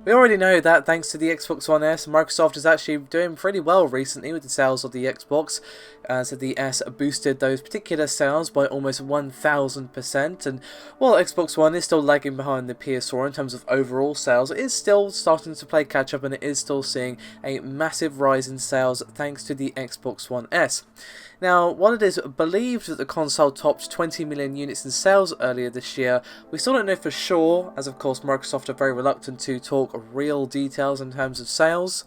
We already know that thanks to the Xbox One S, Microsoft is actually doing pretty well recently with the sales of the Xbox. So the S boosted those particular sales by almost 1000%, and while Xbox One is still lagging behind the PS4 in terms of overall sales, it is still starting to play catch up, and it is still seeing a massive rise in sales thanks to the Xbox One S. Now, while it is believed that the console topped 20 million units in sales earlier this year, we still don't know for sure, as of course Microsoft are very reluctant to talk real details in terms of sales.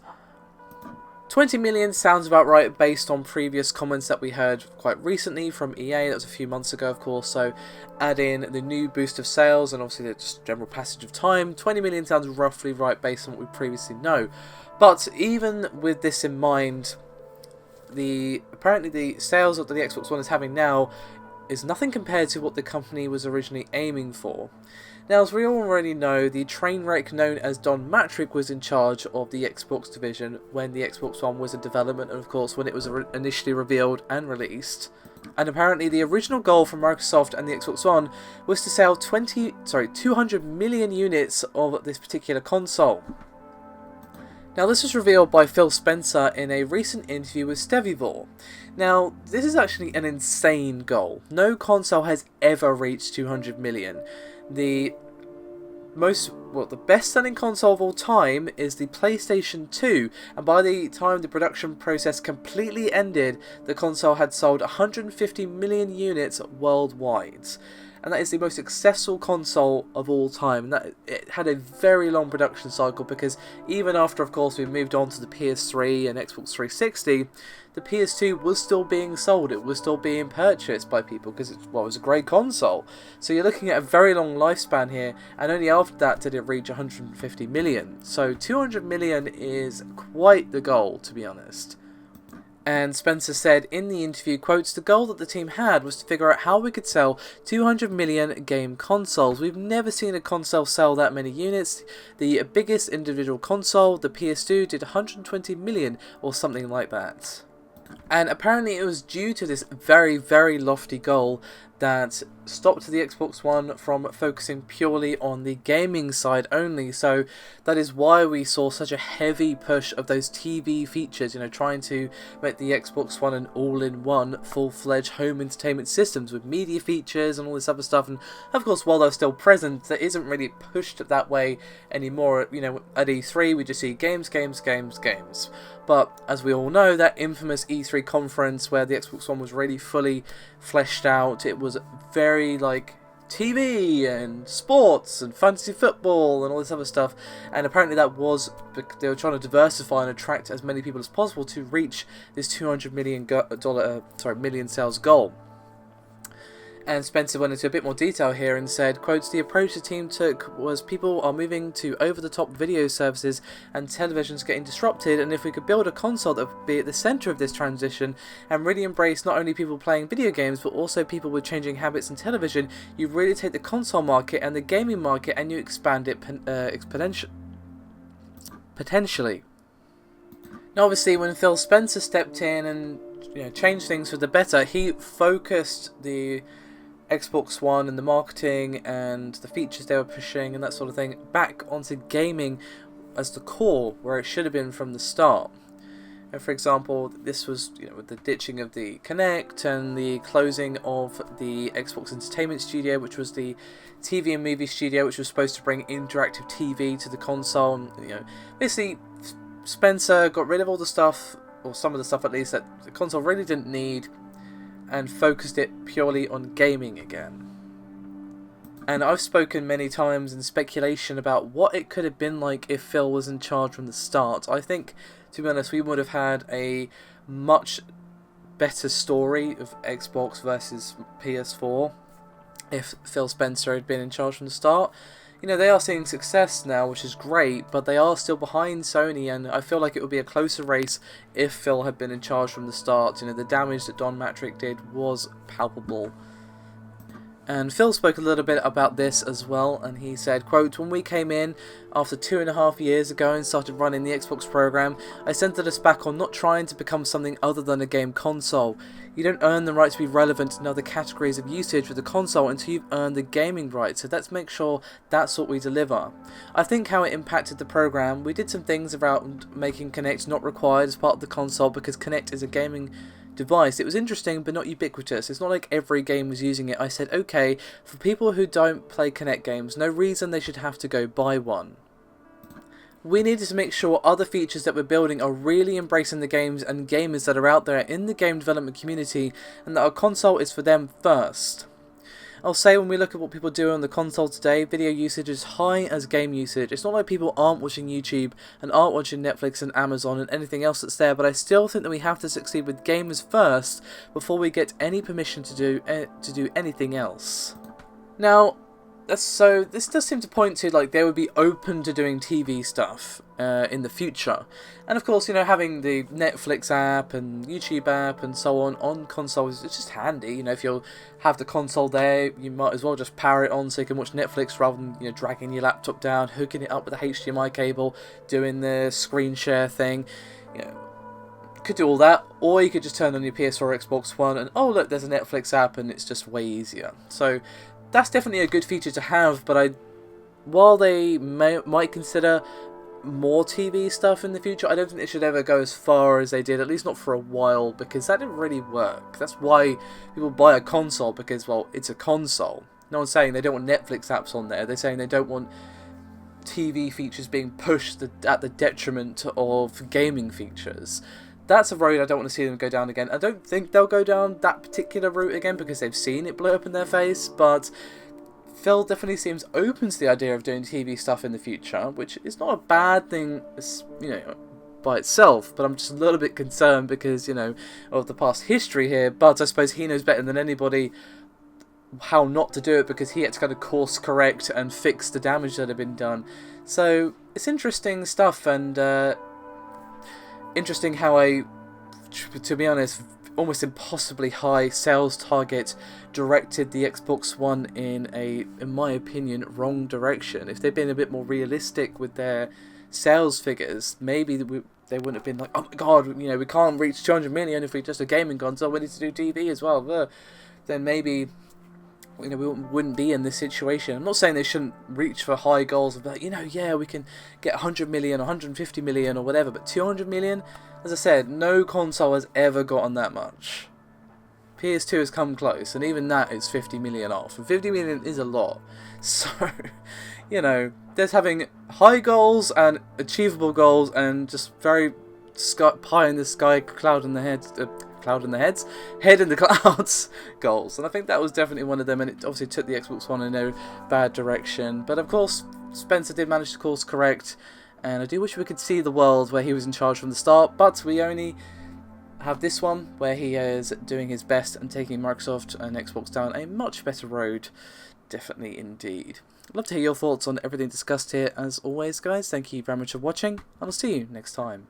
20 million sounds about right based on previous comments that we heard quite recently from EA. That was a few months ago, of course, so add in the new boost of sales and obviously the just general passage of time, 20 million sounds roughly right based on what we previously know. But even with this in mind, apparently the sales that the Xbox One is having now is nothing compared to what the company was originally aiming for. Now, as we already know, the train wreck known as Don Matrick was in charge of the Xbox division when the Xbox One was in development, and of course when it was initially revealed and released. And apparently the original goal for Microsoft and the Xbox One was to sell 200 million units of this particular console. Now, this was revealed by Phil Spencer in a recent interview with Stevivor. Now, this is actually an insane goal. No console has ever reached 200 million. The best-selling console of all time is the PlayStation 2, and by the time the production process completely ended, the console had sold 150 million units worldwide. And that is the most successful console of all time. And that it had a very long production cycle, because even after, of course, we moved on to the PS3 and Xbox 360, the PS2 was still being sold. It was still being purchased by people because it was a great console. So you're looking at a very long lifespan here, and only after that did it reach 150 million. So 200 million is quite the goal, to be honest. And Spencer said in the interview, quotes, "The goal that the team had was to figure out how we could sell 200 million game consoles. We've never seen a console sell that many units. The biggest individual console, the PS2, did 120 million or something like that." And apparently it was due to this very, very lofty goal that stopped the Xbox One from focusing purely on the gaming side only. So that is why we saw such a heavy push of those TV features, trying to make the Xbox One an all-in-one, full-fledged home entertainment systems with media features and all this other stuff. And of course, while they're still present, that isn't really pushed that way anymore. At E3 we just see games, games, games, games. But as we all know, that infamous E3 conference where the Xbox One was really fully fleshed out, it was very like TV and sports and fantasy football and all this other stuff, and apparently they were trying to diversify and attract as many people as possible to reach this 200 million sales goal. And Spencer went into a bit more detail here and said, quotes, "The approach the team took was people are moving to over-the-top video services and televisions getting disrupted, and if we could build a console that would be at the centre of this transition and really embrace not only people playing video games but also people with changing habits in television, you really take the console market and the gaming market and you expand it potentially." Now obviously when Phil Spencer stepped in and changed things for the better, he focused the Xbox One and the marketing and the features they were pushing and that sort of thing back onto gaming as the core, where it should have been from the start. And for example, this was with the ditching of the Kinect and the closing of the Xbox Entertainment Studio, which was the TV and movie studio, which was supposed to bring interactive TV to the console. And, basically Spencer got rid of all the stuff, or some of the stuff at least, that the console really didn't need, and focused it purely on gaming again. And I've spoken many times in speculation about what it could have been like if Phil was in charge from the start. I think, to be honest, we would have had a much better story of Xbox versus PS4 if Phil Spencer had been in charge from the start. They are seeing success now, which is great, but they are still behind Sony, and I feel like it would be a closer race if Phil had been in charge from the start. The damage that Don Matrick did was palpable. And Phil spoke a little bit about this as well, and he said, quote, "When we came in after 2.5 years ago and started running the Xbox program, I centered us back on not trying to become something other than a game console. You don't earn the right to be relevant in other categories of usage with the console until you've earned the gaming right, so let's make sure that's what we deliver. I think how it impacted the program, we did some things around making Kinect not required as part of the console because Kinect is a gaming device. It was interesting but not ubiquitous. It's not like every game was using it. I said, okay, for people who don't play Kinect games, no reason they should have to go buy one. We needed to make sure other features that we're building are really embracing the games and gamers that are out there in the game development community, and that our console is for them first. I'll say when we look at what people do on the console today, video usage is high as game usage. It's not like people aren't watching YouTube and aren't watching Netflix and Amazon and anything else that's there, but I still think that we have to succeed with gamers first before we get any permission to do anything else. Now, so this does seem to point to like they would be open to doing TV stuff in the future, and of course, you know, having the Netflix app and YouTube app and so on consoles, it's just handy. You know, if you'll have the console there, you might as well just power it on so you can watch Netflix rather than, you know, dragging your laptop down, hooking it up with a HDMI cable, doing the screen share thing. You know, could do all that, or you could just turn on your PS4 or Xbox One and, oh look, there's a Netflix app, and it's just way easier. So that's definitely a good feature to have, but while they might consider more TV stuff in the future, I don't think they should ever go as far as they did, at least not for a while, because that didn't really work. That's why people buy a console, because, well, it's a console. No one's saying they don't want Netflix apps on there. They're saying they don't want TV features being pushed at the detriment of gaming features. That's a road I don't want to see them go down again. I don't think they'll go down that particular route again because they've seen it blow up in their face, but Phil definitely seems open to the idea of doing TV stuff in the future, which is not a bad thing, you know, by itself, but I'm just a little bit concerned because, you know, of the past history here, but I suppose he knows better than anybody how not to do it because he had to kind of course correct and fix the damage that had been done. So it's interesting stuff, and interesting how to be honest, almost impossibly high sales target directed the Xbox One in my opinion, wrong direction. If they'd been a bit more realistic with their sales figures, maybe they wouldn't have been like, oh my god, you know, we can't reach 200 million if we're just a gaming console, we need to do TV as well. Then maybe, you know, we wouldn't be in this situation. I'm not saying they shouldn't reach for high goals of like, you know, yeah, we can get 100 million, 150 million or whatever, but 200 million, as I said, no console has ever gotten that much. PS2 has come close, and even that is 50 million off, and 50 million is a lot. So, you know, there's having high goals and achievable goals and just very pie in the sky, cloud in the heads, head in the clouds goals, and I think that was definitely one of them, and it obviously took the Xbox One in a bad direction. But of course, Spencer did manage to course correct, and I do wish we could see the world where he was in charge from the start, but we only have this one where he is doing his best and taking Microsoft and Xbox down a much better road, definitely indeed. I'd love to hear your thoughts on everything discussed here. As always, guys, thank you very much for watching, and I'll see you next time.